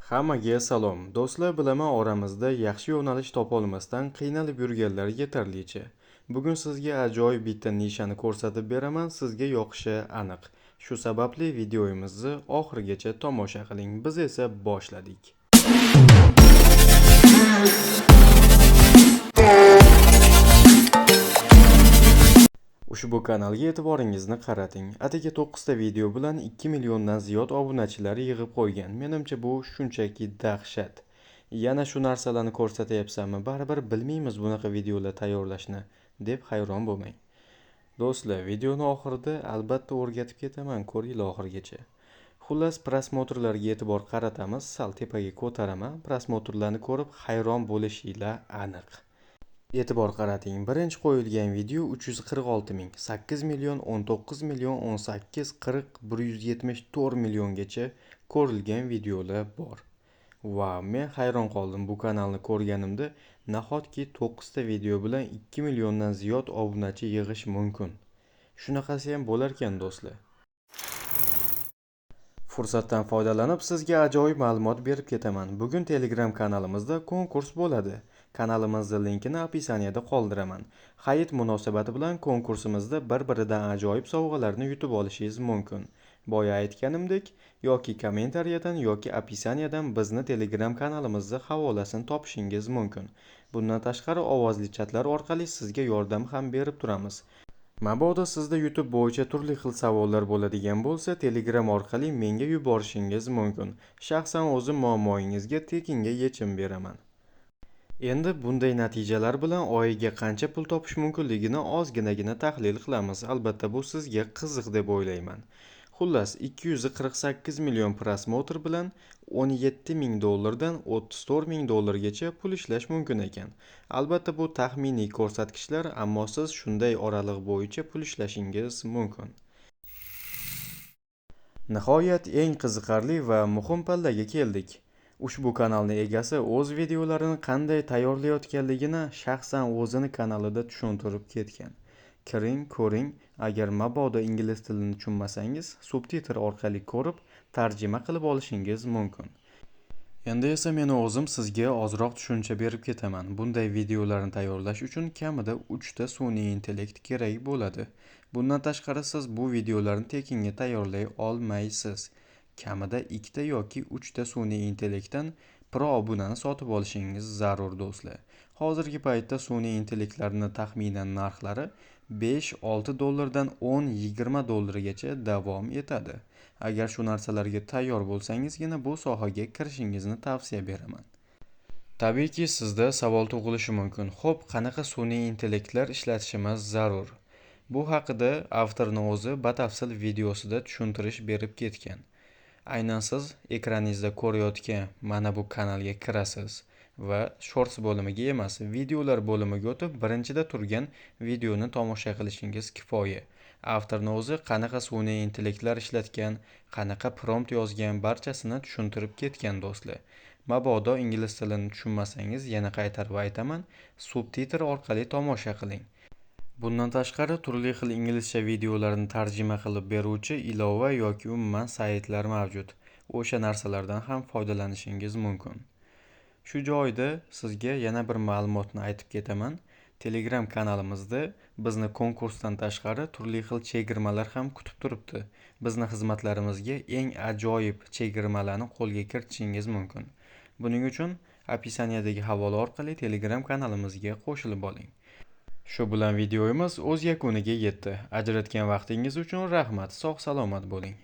Hammaga salom. Do'stlar, bilaman oramizda yaxshi yo'nalish topolmasdan qiynalib yurganlar yetarlicha. Bugun sizga ajoyib bitta nishani ko'rsatib beraman, sizga yoqishi aniq. Shu sababli videomizni oxirigacha tomosha qiling. Biz esa boshladik. Ushbu kanalga e'tiboringizni qarating. Atigi 9 ta video bilan 2 milliondan ziyod obunachilar yig'ib qo'ygan. Menimcha bu shunchaki dahshat. Yana shu narsalarni ko'rsatyapsanmi? Baribir bilmaymiz bunaqa videolar tayyorlashni, deb hayron bo'lmang. Do'stlar, videoni oxirida albatta o'rgatib ketaman, ko'ringlar oxirigacha. Xullas, prosmotrlarga e'tibor qaratamiz, sal tepaga ko'taraman. Prosmotrlarni ko'rib hayron bo'lishinglar aniq. E'tibor qarating. Birinchi qo'yilgan video 346 ming, 8 million, 19 million, 18, 40, 174 milliongacha ko'rilgan videolar bor. Wow, men hayron qoldim bu kanalni ko'rganimda. Nahotki 9 ta video bilan 2 milliondan ziyod obunachi yig'ish mumkin. Shunaqasi ham bo'lar ekan, do'stlar. Fursatdan foydalanib sizga ajoyib ma'lumot berib ketaman. Bugun Telegram kanalimizda konkurs bo'ladi. Kanalimizning linkini opisaniyada qoldiraman. Hayit munosabati bilan konkursimizda bir-biridan ajoyib sovg'alarni yutib olishingiz mumkin. Boya aytganimdek, yoki kommentariyadan yoki opisaniyadan bizni Telegram kanalimizning havolasini topishingiz mumkin. Bundan tashqari ovozli chatlar orqali sizga yordam ham berib turamiz. Mabodo sizda YouTube bo'yicha turli xil savollar bo'ladigan bo'lsa, Telegram orqali menga yuborishingiz mumkin. Shaxsan o'zim muammoingizga tekinga yechim beraman. Endi bunday natijalar bilan oyiga qancha pul topish mumkinligini ozginagina tahlil qilamiz. Albatta bu sizga qiziq deb o'ylayman. Xullas, 248 million prosmotr bilan 17 ming dollardan 34 ming dollargacha pul ishlash mumkin ekan. Albatta bu taxminiy ko'rsatkichlar, ammo siz shunday oraliq bo'yicha pul ishlashingiz mumkin. Nihoyat eng qiziqarli va muhim pallaga keldik. Ushbu kanalning egasi o'z videolarini qanday tayyorlayotganligini shaxsan o'zini kanalida tushuntirib ketgan. Kiring, ko'ring. Agar mabodo ingliz tilini tushunmasangiz, subtitr orqali ko'rib, tarjima qilib olishingiz mumkin. Endi esa men o'zim sizga ozroq tushuncha berib ketaman. Bunday videolarni tayyorlash uchun kamida 3 ta sun'iy intellekt kerak bo'ladi. Bundan tashqari siz bu videolarni tekinga tayyorlay olmaysiz. Kamida 2 ta yoki 3 ta sun'iy intellektdan pro obunani sotib olishingiz zarur, do'stlar. Hozirgi paytda sun'iy intellektlarning taxminan narxlari 5-6 dollardan 10-20 dollargacha davom etadi. Agar shu narsalarga tayyor bo'lsangizgina bu sohaga kirishingizni tavsiya beraman. Tabiiyki sizda savol tug'ilishi mumkin. Xo'p, qanaqa sun'iy intellektlar ishlatishimiz zarur? Bu haqida avtorning o'zi batafsil videosida tushuntirish berib ketgan. Aynan siz ekraningizda ko'rayotgan mana bu kanalga kirasiz va shorts bo'limiga emas, videolar bo'limiga o'tib, birinchida turgan videoni tomosha qilishingiz kifoya. Avtorning o'zi qanaqa sun'iy intellektlar ishlatgan, qanaqa prompt yozgan, barchasini tushuntirib ketgan, do'stlar. Mabodo ingliz tilini tushunmasangiz, yana qaytarib aytaman, subtitr orqali tomosha qiling. Bundan tashqari turli xil inglizcha videolarni tarjima qilib beruvchi ilova yoki umuman saytlar mavjud. O'sha narsalardan ham foydalanishingiz mumkin. Shu joyda sizga yana bir ma'lumotni aytib ketaman. Telegram kanalimizda bizni konkursdan tashqari turli xil chegirmalar ham kutib turibdi. Bizni xizmatlarimizga eng ajoyib chegirmalarni qo'lga kiritishingiz mumkin. Buning uchun opisaniyadagi havola orqali Telegram kanalimizga qo'shilib oling. Shu bilan videomiz o'z yakuniga yetdi. Ajratgan vaqtingiz uchun rahmat. Sog' salomat bo'ling.